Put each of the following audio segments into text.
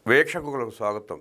వీక్షకులకు స్వాగతం.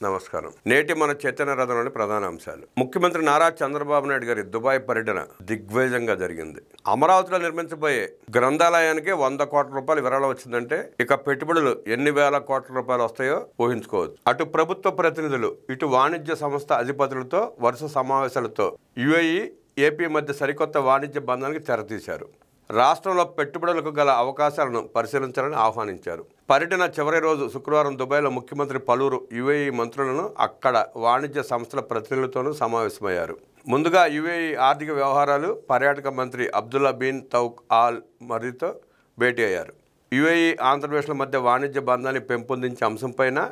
నమస్కారం. నేటి మన చైతన్య రథంలోని ప్రధాన అంశాలు. ముఖ్యమంత్రి నారా చంద్రబాబు నాయుడు గారి దుబాయ్ పర్యటన దిగ్విజయంగా జరిగింది. అమరావతిలో నిర్మించబోయే గ్రంథాలయానికి 100 కోట్ల రూపాయలు విరాళం వచ్చిందంటే ఇక పెట్టుబడులు ఎన్ని వేల కోట్ల రూపాయలు వస్తాయో ఊహించుకోవచ్చు. అటు ప్రభుత్వ ప్రతినిధులు, ఇటు వాణిజ్య సంస్థ అధిపతులతో వరుస సమావేశాలతో యుఏఈ, ఏపీ మధ్య సరికొత్త వాణిజ్య బంధానికి తెరతీశారు. రాష్ట్రంలో పెట్టుబడులకు గల అవకాశాలను పరిశీలించాలని ఆహ్వానించారు. పర్యటన చివరి రోజు శుక్రవారం దుబాయ్లో ముఖ్యమంత్రి పలువురు యుఏఈ మంత్రులను, అక్కడ వాణిజ్య సంస్థల ప్రతినిధులతోనూ సమావేశమయ్యారు. ముందుగా యుఏఈ ఆర్థిక వ్యవహారాలు, పర్యాటక మంత్రి అబ్దుల్లా బిన్ తౌక్ ఆల్ మరీతో భేటీ అయ్యారు. యుఏఈ, ఆంధ్రప్రదేశ్ల మధ్య వాణిజ్య బంధాన్ని పెంపొందించే అంశంపైన,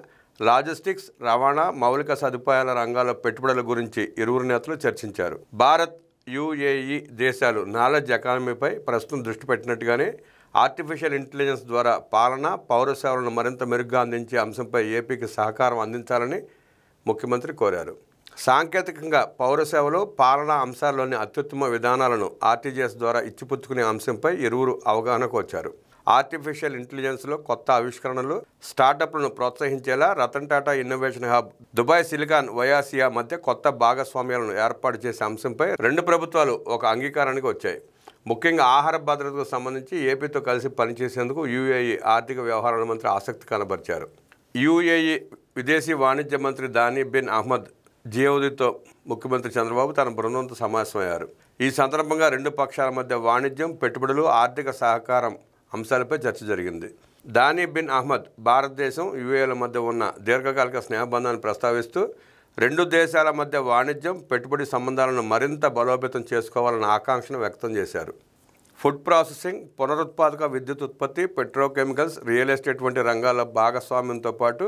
లాజిస్టిక్స్, రవాణా, మౌలిక సదుపాయాల రంగాల్లో పెట్టుబడుల గురించి ఇరువురు నేతలు చర్చించారు. భారత్, యుఏఈ దేశాలు నాలెడ్జ్ ఎకానమీపై ప్రస్తుతం దృష్టి పెట్టినట్టుగానే ఆర్టిఫిషియల్ ఇంటెలిజెన్స్ ద్వారా పాలన, పౌర సేవలను మరింత మెరుగ్గా అందించే అంశంపై ఏపీకి సహకారం అందించాలని ముఖ్యమంత్రి కోరారు. సాంకేతికంగా పౌర సేవలు, పాలనా అంశాల్లోని అత్యుత్తమ విధానాలను ఆర్టీజీఎస్ ద్వారా ఇచ్చిపుచ్చుకునే అంశంపై ఇరువురు అవగాహనకు వచ్చారు. ఆర్టిఫిషియల్ ఇంటెలిజెన్స్లో కొత్త ఆవిష్కరణలు, స్టార్టప్లను ప్రోత్సహించేలా Ratan Tata innovation hub, Dubai silicon oasis మధ్య కొత్త భాగస్వామ్యాలను ఏర్పాటు చేసే అంశంపై రెండు ప్రభుత్వాలు ఒక అంగీకారానికి వచ్చాయి. ముఖ్యంగా ఆహార భద్రతకు సంబంధించి ఏపీతో కలిసి పనిచేసేందుకు యుఏఈ ఆర్థిక వ్యవహారాల మంత్రి ఆసక్తి కనబరిచారు. యుఏఈ విదేశీ వాణిజ్య మంత్రి దాని బిన్ అహ్మద్ జియౌదీతో ముఖ్యమంత్రి చంద్రబాబు తన బృందంతో సమావేశమయ్యారు. ఈ సందర్భంగా రెండు పక్షాల మధ్య వాణిజ్యం, పెట్టుబడులు, ఆర్థిక సహకారం అంశాలపై చర్చ జరిగింది. దాని బిన్ అహ్మద్ భారతదేశం, యుఏఈల మధ్య ఉన్న దీర్ఘకాలిక స్నేహబంధాన్ని ప్రస్తావిస్తూ రెండు దేశాల మధ్య వాణిజ్యం, పెట్టుబడి సంబంధాలను మరింత బలోపేతం చేసుకోవాలన్న ఆకాంక్షను వ్యక్తం చేశారు. ఫుడ్ ప్రాసెసింగ్, పునరుత్పాదక విద్యుత్ ఉత్పత్తి, పెట్రోకెమికల్స్, రియల్ ఎస్టేట్ వంటి రంగాల భాగస్వామ్యంతో పాటు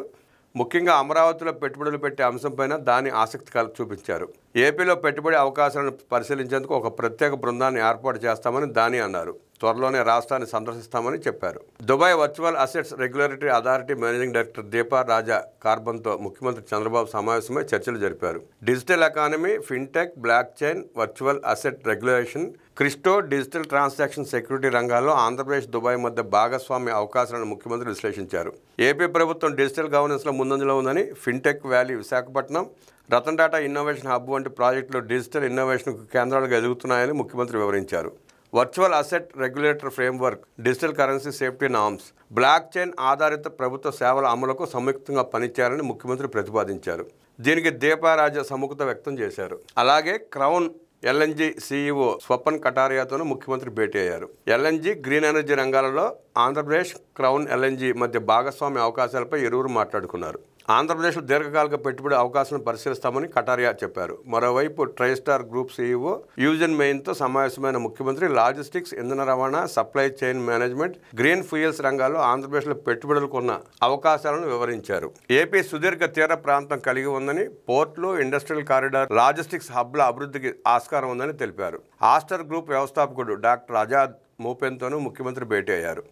ముఖ్యంగా అమరావతిలో పెట్టుబడులు పెట్టే అంశంపైన దాని ఆసక్తి చూపించారు. ఏపీలో పెట్టుబడి అవకాశాలను పరిశీలించేందుకు ఒక ప్రత్యేక బృందాన్ని ఏర్పాటు చేస్తామని దాని అన్నారు. త్వరలోనే రాష్ట్రాన్ని సందర్శిస్తామని చెప్పారు. Dubai virtual assets regulatory authority managing director Deepa Raja కార్బన్తో ముఖ్యమంత్రి చంద్రబాబు సమావేశమై చర్చలు జరిపారు. Digital economy, fintech, blockchain, virtual asset regulation, crypto, digital transaction security రంగాల్లో ఆంధ్రప్రదేశ్, దుబాయ్ మధ్య భాగస్వామ్య అవకాశాలను ముఖ్యమంత్రి విశ్లేషించారు. ఏపీ ప్రభుత్వం డిజిటల్ గవర్నెన్స్లో ముందంజలో ఉందని, fintech valley Visakhapatnam, Ratan Tata innovation hub వంటి ప్రాజెక్టులు డిజిటల్ ఇన్నోవేషన్కు కేంద్రాలుగా ఎదుగుతున్నాయని ముఖ్యమంత్రి వివరించారు. Virtual asset regulator framework, digital currency safety norms, blockchain ఆధారిత ప్రభుత్వ సేవల అమలుకు సంయుక్తంగా పనిచేయాలని ముఖ్యమంత్రి ప్రతిపాదించారు. దీనికి దీపారాజా సముఖత వ్యక్తం చేశారు. అలాగే క్రౌన్ ఎల్ఎన్జీ సీఈఓ స్వపన్ కటారియాతోనూ ముఖ్యమంత్రి భేటీ అయ్యారు. ఎల్ఎన్జీ, గ్రీన్ ఎనర్జీ రంగాలలో ఆంధ్రప్రదేశ్, క్రౌన్ ఎల్ఎన్జీ మధ్య భాగస్వామ్య అవకాశాలపై ఇరువురు మాట్లాడుకున్నారు. ఆంధ్రప్రదేశ్లో దీర్ఘకాలిక పెట్టుబడి అవకాశాలను పరిశీలిస్తామని కటారియా చెప్పారు. మరోవైపు ట్రైస్టార్ గ్రూప్ సీఈఓ యూజన్ మెయిన్తో సమావేశమైన ముఖ్యమంత్రి లాజిస్టిక్స్, ఇంధన రవాణా, supply chain management, green fuels రంగాల్లో ఆంధ్రప్రదేశ్లో పెట్టుబడులకు ఉన్న అవకాశాలను వివరించారు. ఏపీ సుదీర్ఘ తీర ప్రాంతం కలిగి ఉందని, పోర్టులు, ఇండస్ట్రియల్ కారిడార్, లాజిస్టిక్స్ హబ్ల అభివృద్ధికి ఆస్కారం ఉందని తెలిపారు. ఆస్టర్ గ్రూప్ వ్యవస్థాపకుడు డాక్టర్ ఆజాద్ మూపెన్తోనూ ముఖ్యమంత్రి భేటీ అయ్యారు.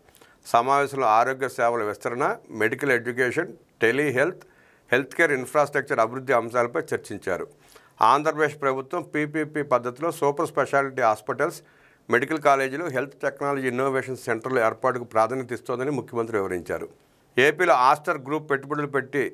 సమావేశంలో ఆరోగ్య సేవల విస్తరణ, medical education, telehealth, health care infrastructure అభివృద్ధి అంశాలపై చర్చించారు. ఆంధ్రప్రదేశ్ ప్రభుత్వం పీపీపీ పద్ధతిలో సూపర్ స్పెషాలిటీ హాస్పిటల్స్, మెడికల్ కాలేజీలు, హెల్త్ టెక్నాలజీ ఇన్నోవేషన్ సెంటర్ల ఏర్పాటుకు ప్రాధాన్యత ఇస్తోందని ముఖ్యమంత్రి వివరించారు. ఏపీలో ఆస్టర్ గ్రూప్ పెట్టుబడులు పెట్టి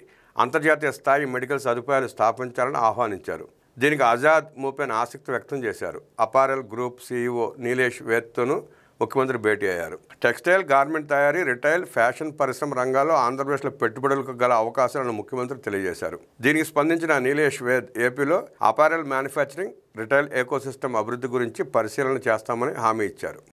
అంతర్జాతీయ స్థాయి మెడికల్ సదుపాయాలు స్థాపించాలని ఆహ్వానించారు. దీనికి ఆజాద్ మూపెన్ ఆసక్తి వ్యక్తం చేశారు. అపారెల్ గ్రూప్ సీఈఓ నీలేష్ వేత్తోనూ ముఖ్యమంత్రి భేటీ అయ్యారు. టెక్స్టైల్, గార్మెంట్ తయారీ, రిటైల్, ఫ్యాషన్ పరిశ్రమ రంగాల్లో ఆంధ్రప్రదేశ్లో పెట్టుబడులకు గల అవకాశాలను ముఖ్యమంత్రి తెలియజేశారు. దీనికి స్పందించిన నీలేష్ వేద్ ఏపీలో అపారెల్ మ్యానుఫ్యాక్చరింగ్, రిటైల్ ఎకోసిస్టమ్ అభివృద్ధి గురించి పరిశీలన చేస్తామని హామీ ఇచ్చారు.